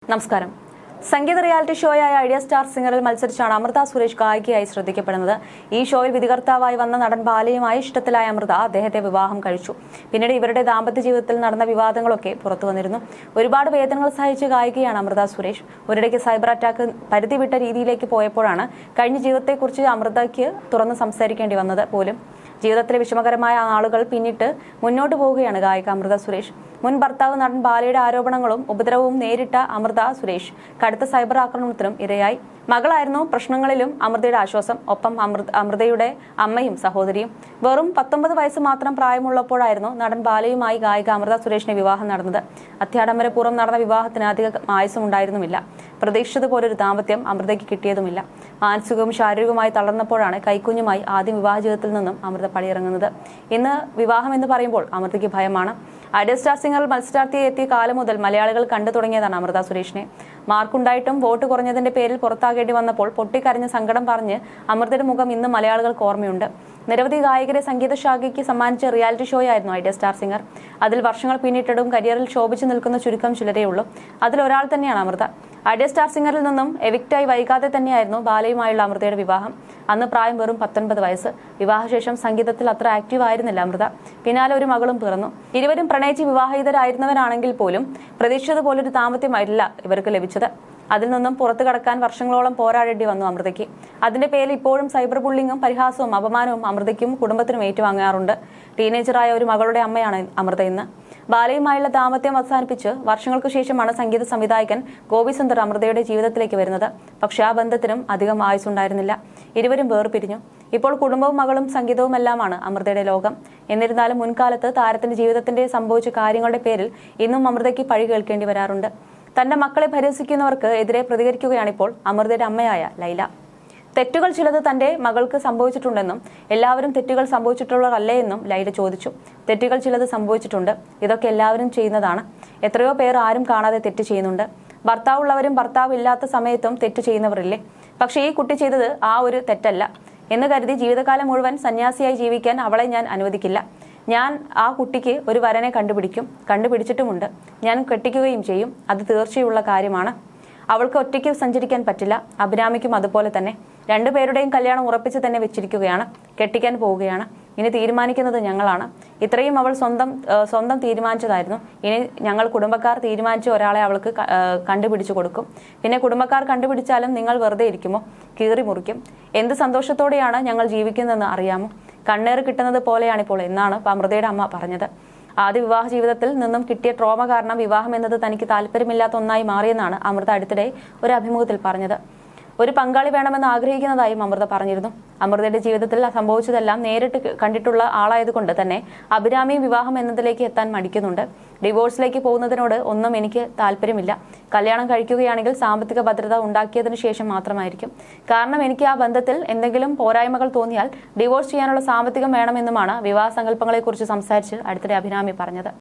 നമസ്കാരം. സംഗീത റിയാലിറ്റി ഷോയായ ഐഡിയ സ്റ്റാർ സിംഗറിൽ മത്സരിച്ചാണ് അമൃത സുരേഷ് ഗായികയായി ശ്രദ്ധിക്കപ്പെടുന്നത്. ഈ ഷോയിൽ വിധികർത്താവായി വന്ന നടൻ ബാലയുമായി ഇഷ്ടത്തിലായ അമൃത അദ്ദേഹത്തെ വിവാഹം കഴിച്ചു. പിന്നീട് ഇവരുടെ ദാമ്പത്യ ജീവിതത്തിൽ നടന്ന വിവാദങ്ങളൊക്കെ പുറത്തു വന്നിരുന്നു. ഒരുപാട് വേദനകൾ സഹിച്ച ഗായികയാണ് അമൃത സുരേഷ്. ഒരിടയ്ക്ക് സൈബർ അറ്റാക്ക് പരിധി വിട്ട രീതിയിലേക്ക് പോയപ്പോഴാണ് കഴിഞ്ഞ ജീവിതത്തെക്കുറിച്ച് അമൃതയ്ക്ക് തുറന്ന് സംസാരിക്കേണ്ടി വന്നത് പോലും. ജീവിതത്തിലെ വിഷമകരമായ ആളുകൾ പിന്നിട്ട് മുന്നോട്ട് പോവുകയാണ് ഗായിക അമൃത സുരേഷ്. മുൻ ഭർത്താവ് നടൻ ബാലയുടെ ആരോപണങ്ങളും ഉപദ്രവവും നേരിട്ട അമൃത സുരേഷ് കടുത്ത സൈബർ ആക്രമണത്തിനും ഇരയായി. മകളായിരുന്നു പ്രശ്നങ്ങളിലും അമൃതയുടെ ആശ്വാസം. ഒപ്പം അമൃതയുടെ അമ്മയും സഹോദരിയും. വെറും 19 വയസ്സ് മാത്രം പ്രായമുള്ളപ്പോഴായിരുന്നു നടൻ ബാലയുമായി ഗായിക അമൃത സുരേഷിന്റെ വിവാഹം നടന്നത്. അത്യാഡംബരപൂർവ്വം നടന്ന വിവാഹത്തിന് അധിക ആയുസ്സും ഉണ്ടായിരുന്നുമില്ല. പ്രതീക്ഷിച്ചതുപോലൊരു ദാമ്പത്യം അമൃതയ്ക്ക് കിട്ടിയതുമില്ല. മാനസികവും ശാരീരികവുമായി തളർന്നപ്പോഴാണ് കൈക്കുഞ്ഞുമായി ആദ്യം വിവാഹ ജീവിതത്തിൽ നിന്നും അമൃത പടിയിറങ്ങുന്നത്. ഇന്ന് വിവാഹം എന്ന് പറയുമ്പോൾ അമൃതയ്ക്ക് ഭയമാണ്. ഐഡിയ സ്റ്റാർ സിംഗറിൽ മത്സരാർത്ഥിയെ എത്തിയ കാലം മുതൽ മലയാളികൾ കണ്ടു തുടങ്ങിയതാണ് അമൃത സുരേഷിനെ. മാർക്കുണ്ടായിട്ടും വോട്ട് കുറഞ്ഞതിന്റെ പേരിൽ പുറത്താകേണ്ടി വന്നപ്പോൾ പൊട്ടിക്കരഞ്ഞ് സങ്കടം പറഞ്ഞ് അമൃതയുടെ മുഖം ഇന്ന് മലയാളികൾക്ക് ഓർമ്മയുണ്ട്. നിരവധി ഗായകരെ സംഗീത ശാഖയ്ക്ക് സമ്മാനിച്ച റിയാലിറ്റി ഷോയായിരുന്നു ഐഡിയ സ്റ്റാർ സിംഗർ. അതിൽ വർഷങ്ങൾ പിന്നിട്ടിടും കരിയറിൽ ശോഭിച്ചു നിൽക്കുന്ന ചുരുക്കം ചിലരേ ഉള്ളൂ. അതിലൊരാൾ തന്നെയാണ് അമൃത. ഐഡിയ സ്റ്റാർ സിംഗറിൽ നിന്നും എവിക്റ്റായി വൈകാതെ തന്നെയായിരുന്നു ബാലയുമായുള്ള അമൃതയുടെ വിവാഹം. അന്ന് പ്രായം വെറും 19 വയസ്സ്. വിവാഹശേഷം സംഗീതത്തിൽ അത്ര ആക്റ്റീവ് ആയിരുന്നില്ല അമൃത. പിന്നാലെ ഒരു മകളും പിറന്നു. ഇരുവരും പ്രണയിച്ച് വിവാഹിതരായിരുന്നവരാണെങ്കിൽ പോലും പ്രതീക്ഷിച്ചതുപോലൊരു ദാമ്പത്യമായിട്ടില്ല ഇവർക്ക് ലഭിച്ചത്. അതിൽ നിന്നും പുറത്തു കടക്കാൻ വർഷങ്ങളോളം പോരാടേണ്ടി വന്നു അമൃതയ്ക്ക്. അതിന്റെ പേരിൽ ഇപ്പോഴും സൈബർ ബുള്ളിങ്ങും പരിഹാസവും അപമാനവും അമൃതയ്ക്കും കുടുംബത്തിനും ഏറ്റുവാങ്ങാറുണ്ട്. ടീനേജറായ ഒരു മകളുടെ അമ്മയാണ് അമൃത ഇന്ന്. ബാലയുമായുള്ള ദാമ്പത്യം അവസാനിപ്പിച്ച് വർഷങ്ങൾക്കു ശേഷമാണ് സംഗീത സംവിധായകൻ ഗോപി സുന്ദർ അമൃതയുടെ ജീവിതത്തിലേക്ക് വരുന്നത്. പക്ഷേ ആ ബന്ധത്തിനും അധികം ആയുസ്സുണ്ടായിരുന്നില്ല. ഇരുവരും വേർപിരിഞ്ഞു. ഇപ്പോൾ കുടുംബവും മകളും സംഗീതവുമെല്ലാമാണ് അമൃതയുടെ ലോകം. എന്നിരുന്നാലും മുൻകാലത്ത് താരത്തിന്റെ ജീവിതത്തിന്റെ സംഭവിച്ച കാര്യങ്ങളുടെ പേരിൽ ഇന്നും അമൃതയ്ക്ക് പഴി കേൾക്കേണ്ടി വരാറുണ്ട്. തന്റെ മക്കളെ പരിഹസിക്കുന്നവർക്ക് എതിരെ പ്രതികരിക്കുകയാണിപ്പോൾ അമൃതയുടെ അമ്മയായ ലൈല. തെറ്റുകൾ ചിലത് തന്റെ മകൾക്ക് സംഭവിച്ചിട്ടുണ്ടെന്നും എല്ലാവരും തെറ്റുകൾ സംഭവിച്ചിട്ടുള്ളവരല്ലേ എന്നും ലൈല ചോദിച്ചു. തെറ്റുകൾ ചിലത് സംഭവിച്ചിട്ടുണ്ട്. ഇതൊക്കെ എല്ലാവരും ചെയ്യുന്നതാണ്. എത്രയോ പേർ ആരും കാണാതെ തെറ്റ് ചെയ്യുന്നുണ്ട്. ഭർത്താവുള്ളവരും ഭർത്താവ് ഇല്ലാത്ത സമയത്തും തെറ്റ് ചെയ്യുന്നവരില്ലേ? പക്ഷേ ഈ കുട്ടി ചെയ്തത് ആ ഒരു തെറ്റല്ല എന്ന് കരുതി ജീവിതകാലം മുഴുവൻ സന്യാസിയായി ജീവിക്കാൻ അവളെ ഞാൻ അനുവദിക്കില്ല. ഞാൻ ആ കുട്ടിക്ക് ഒരു വരനെ കണ്ടുപിടിച്ചിട്ടുമുണ്ട്. ഞാൻ കെട്ടിക്കുകയും ചെയ്യും. അത് തീർച്ചയുള്ള കാര്യമാണ്. അവൾക്ക് ഒറ്റയ്ക്ക് സഞ്ചരിക്കാൻ പറ്റില്ല. അഭിരാമിക്കും അതുപോലെ തന്നെ. രണ്ടുപേരുടെയും കല്യാണം ഉറപ്പിച്ച് തന്നെ വെച്ചിരിക്കുകയാണ്. കെട്ടിക്കാൻ പോവുകയാണ്. ഇനി തീരുമാനിക്കുന്നത് ഞങ്ങളാണ്. ഇത്രയും അവൾ സ്വന്തം തീരുമാനിച്ചതായിരുന്നു. ഇനി ഞങ്ങൾ കുടുംബക്കാർ തീരുമാനിച്ച ഒരാളെ അവൾക്ക് കണ്ടുപിടിച്ചു കൊടുക്കും. പിന്നെ കുടുംബക്കാർ കണ്ടുപിടിച്ചാലും നിങ്ങൾ വെറുതെ ഇരിക്കുമോ? കീറി മുറിക്കും. എന്ത് സന്തോഷത്തോടെയാണ് ഞങ്ങൾ ജീവിക്കുന്നതെന്ന് അറിയാമോ? കണ്ണേറ് കിട്ടുന്നത് പോലെയാണിപ്പോൾ എന്നാണ് അമൃതയുടെ അമ്മ പറഞ്ഞത്. ആദ്യ വിവാഹ ജീവിതത്തിൽ നിന്നും കിട്ടിയ ട്രോമ കാരണം വിവാഹം എന്നത് തനിക്ക് താല്പര്യമില്ലാത്ത ഒന്നായി മാറിയെന്നാണ് അമൃത അടുത്തിടെ ഒരു അഭിമുഖത്തിൽ പറഞ്ഞത്. ഒരു പങ്കാളി വേണമെന്ന് ആഗ്രഹിക്കുന്നതായും അമൃത പറഞ്ഞിരുന്നു. അമൃതയുടെ ജീവിതത്തിൽ സംഭവിച്ചതെല്ലാം നേരിട്ട് കണ്ടിട്ടുള്ള ആളായതുകൊണ്ട് തന്നെ അഭിരാമി വിവാഹം എന്നതിലേക്ക് എത്താൻ മടിക്കുന്നുണ്ട്. ഡിവോഴ്സിലേക്ക് പോകുന്നതിനോട് ഒന്നും എനിക്ക് താല്പര്യമില്ല. കല്യാണം കഴിക്കുകയാണെങ്കിൽ സാമ്പത്തിക ഭദ്രത ഉണ്ടാക്കിയതിനു ശേഷം മാത്രമായിരിക്കും. കാരണം എനിക്ക് ആ ബന്ധത്തിൽ എന്തെങ്കിലും പോരായ്മകൾ തോന്നിയാൽ ഡിവോഴ്സ് ചെയ്യാനുള്ള സാമ്പത്തികം വേണമെന്നുമാണ് വിവാഹ സങ്കല്പങ്ങളെക്കുറിച്ച് സംസാരിച്ച് അടുത്തിടെ അഭിരാമി പറഞ്ഞത്.